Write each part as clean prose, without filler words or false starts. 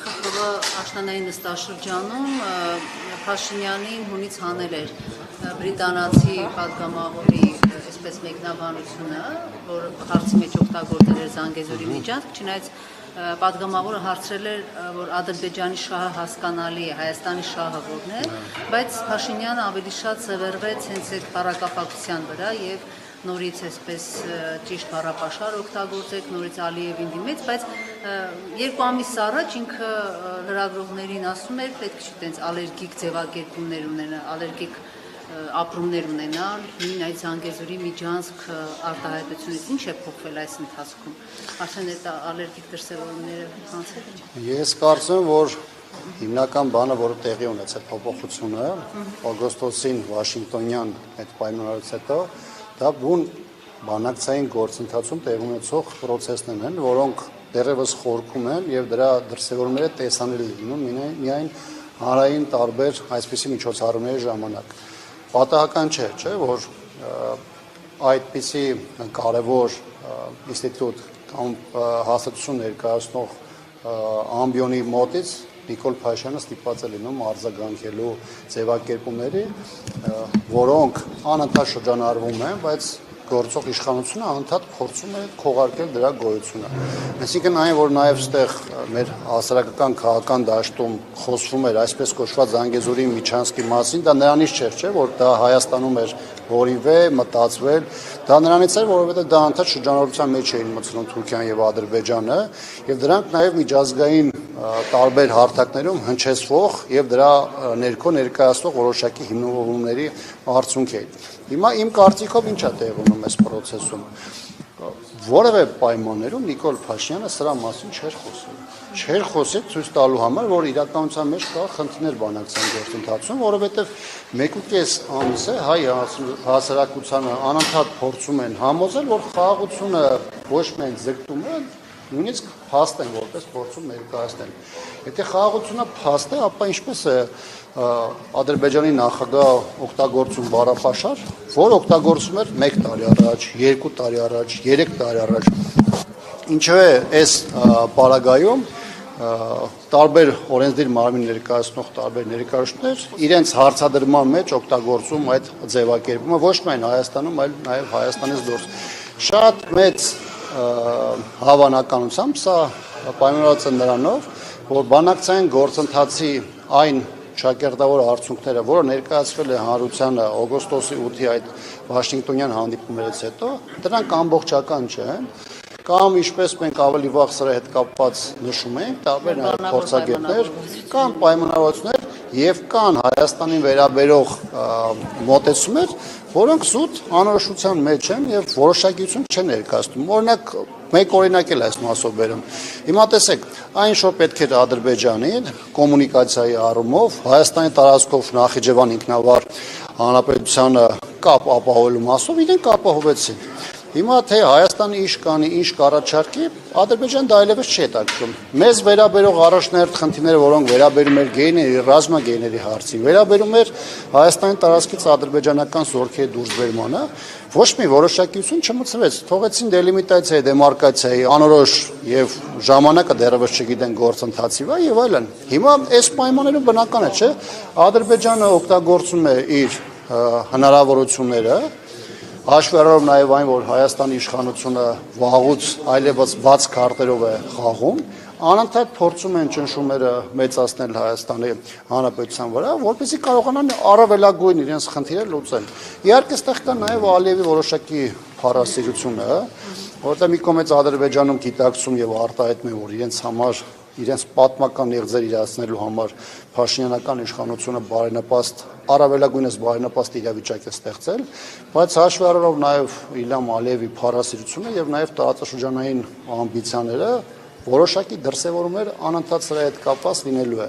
ԵԽԽՎ աշնանային նստաշրջանում Փաշինյանին հունից հանել էր բրիտանացի պատգամավորի այսպես մեկնաբանությունը, որ հարցի մեջ օգտագործել էր Զանգեզուրի միջանցք, չնայած պատգամավորը հարցրել էր, որ Ադրբեջանի շահը հասկանալի է, Հայաստանի շահը որն է, բայց Փաշինյանը ավելի շատ սևեռվեց հենց այդ բառակապակցության վրա եւ նորից այսպես ճիշտ բառապաշար օգտագործեք, նորից Ալիևին դիմեց, բայց երկու ամիս առաջ ինքը լրագրողներին ասում էր, պետք չէ տենց ալերգիկ ձևակերպումներ ունենալ, ալերգիկ ապրումներ ունենալ, նույն այդ Զանգեզուրի միջանցք արտահայտությունից ինչ է փոխվել այս ընթացքում, արդեն այդ ալերգիկ դրսևորումները հանցել են։ Ես կարծում եմ, որ հիմնական բանը, որը տեղի ունեցել փոփոխությունը օգոստոսին Վաշինգտոնյան այդ պայմաններից հետո, դա բուն բանակցային գործընթացում տեղի ունեցող process-ներ են, որոնք դեռևս խորքում են եւ դրա դրսևորումները տեսանելի լինում միայն հանրային տարբեր այսպիսի միջոցառումների ժամանակ։ Պատահական չէ, որ այդպիսի կարևոր ինստիտուտ կամ հաստատություն ներկայացնող ամբիոնի մոտից Նիկոլ Փաշինյանը ստիպված է լինում արձագանքելու ձևակերպումների, որոնք անընդհատ շրջանառվում են, բայց գործող իշխանությունը անընդհատ փորձում է քողարկել դրա գոյությունը։ Այսինքն այն, որ նաև այստեղ մեր հասարակական քաղաքական դաշտում խոսվում էր այսպես կոչված Զանգեզուրի միջանցքի մասին, դա նրանից չէ, որ դա Հայաստանում էր հորիվել, մտածվել, դա նրանից էր, որովհետև դա անընդհատ շրջանառության մեջ էին մտցնում Թուրքիան եւ Ադրբեջանը, եւ դրանք նաև միջազգային տարբեր հարթակներում հնչեցվող եւ դրա ներքո ներկայացվող որոշակի հիմնավորումների արդյունք է։ Հիմա իմ կարծիքով ինչ է տեղ ունում այս process-ում։ Որևէ պայմաններում Նիկոլ Փաշինյանը սրա մասին չէր խոսել։ Չէր խոսել ցույց տալու համար, որ իրականության մեջ կա խնդիրներ բանակցային գործընթացում, որովհետև 1.5 ամիս է հայ հասարակությանը անընդհատ փորձում են համոզել, որ խաղաղությունը ոչ միայն ձգտում է, նույնիսկ փաստ են որպես փորձում ներկայացնել։ Եթե խաղաղությունը փաստ է, ապա ինչպես է Ադրբեջանի նախագահ օգտագործում բառապաշար, որ օգտագործում էր 1 տարի առաջ, 2 տարի առաջ, 3 տարի առաջ։ Ինչու է այս պարագայում տարբեր օրենսդիր մարմին ներկայացնող տարբեր ներկայացուցիչներ իրենց հարցադրման մեջ օգտագործում այդ ձևակերպումը ոչ միայն Հայաստանում, այլ նաև Հայաստանից դուրս։ Շատ մեծ հավանականությամբ սա պայմանավորված է նրանով, որ բանակցային գործընթացի այն ճակերտավոր արդյունքները, որը ներկայացվել է հանրությանը օգոստոսի 8-ի այդ Վաշինգտոնյան հանդիպումներից հետո, դրանք ամբողջական չեն, կամ ինչպես մենք ավելի վաղ սրա հետ կապված նշում ենք, տարբեր նաև փորձագետներ, կան պայմանավորվածություններ եւ կան Հայաստանին վերաբերող մոտեցումներ, որոնք զուտ անորոշության մեջ են եւ որոշակիություն չեն ներկայացնում։ Օրինակ, մեկ օրինակ էլ այս մասով բերում։ Հիմա տեսեք, այն ինչ որ պետք էր Ադրբեջանին կոմունիկացիայի առումով Հայաստանի տարածքով Նախիջևան ինքնավար հանրապետությանը կապ ապահովելու մասով իրենք ապահովեցին։ Հիմա թե Հայաստանի ինչ կանի, ինչ կառաջարկի, Ադրբեջանը դա այլևս չի հետաքրքրում։ Մեզ վերաբերող առաջնահերթ խնդիրները, որոնք վերաբերում էր գեյների, ռազմագեյների հարցին, վերաբերում էր Հայաստանի տարածքից ադրբեջանական զորքերի դուրսբերմանը, ոչ մի որոշակիություն չմտցվեց։ Թողեցին դելիմիտացիայի, դեմարկացիայի, անորոշ եւ ժամանակը դեռևս չգիտեն գործընթացի վրա եւ այլն։ Հիմա այս պայմաններում բնական է, չէ՞, Ադրբեջանը օգտագործում է իր հնարավորությունները հաշվի առնելով նաև այն, որ Հայաստանի իշխանությունը վաղուց այլևս բաց քարտերով է խաղում, անընդհատ փորձում են ճնշումները մեծացնել Հայաստանի Հանրապետության վրա, որպեսզի կարողանան առավելագույն իրենց խնդիրը լուծել։ Իհարկե, այստեղ կա նաև Ալիևի որոշակի փառասիրությունը, որովհետև մի կողմից Ադրբեջանում գիտակցում եւ արտահայտում են, որ իրենց համար իրենց պատմական եղձեր իրացնելու համար Փաշինյանական իշխանությունը բարենպաստ, առավելագույնս բարենպաստ իրավիճակ է ստեղծել, բայց հաշվի առնելով նաև Իլհամ Ալիևի փառասիրությունը եւ նաև տարածաշրջանային ամբիցիաները, որոշակի դրսևորումներ անընդհատ սրա հետ կապված լինելու է։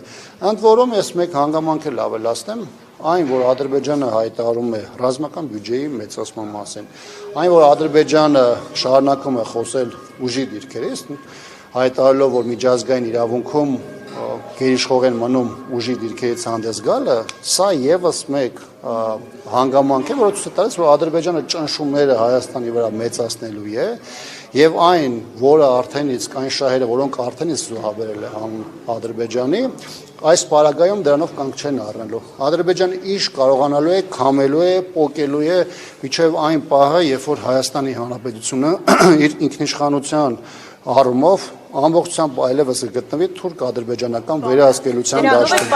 Ընդ որում ես մեկ հանգամանք էլ ավելացնեմ, այն, որ Ադրբեջանը հայտարարում է ռազմական բյուջեի մեծացման մասին, այն, որ Ադրբեջանը շարունակում է խոսել ուժի դիրքերից, հայտարարելով, որ միջազգային իրավունքում գերիշխող են մնում ուժի դիրքերից հանդես գալը, սա եւս մեկ հանգամանք է, որը ցույց է տալիս, որ Ադրբեջանը ճնշումները Հայաստանի վրա մեծացնելու է եւ այն, որը արդեն իսկ այն շահերը, որոնք արդեն իսկ զոհաբերել է Ադրբեջանի, այս պարագայում դրանով կանգ չեն առնելու։ Ադրբեջանը իշ կարողանալու է, քամելու է, պոկելու է միջև այն պահը, երբ որ Հայաստանի Հանրապետությունը իր ինքնիշխանության առումով ամբողջությամբ այլևս կգտնվի թուրք-ադրբեջանական վերահսկելիության դաշտում։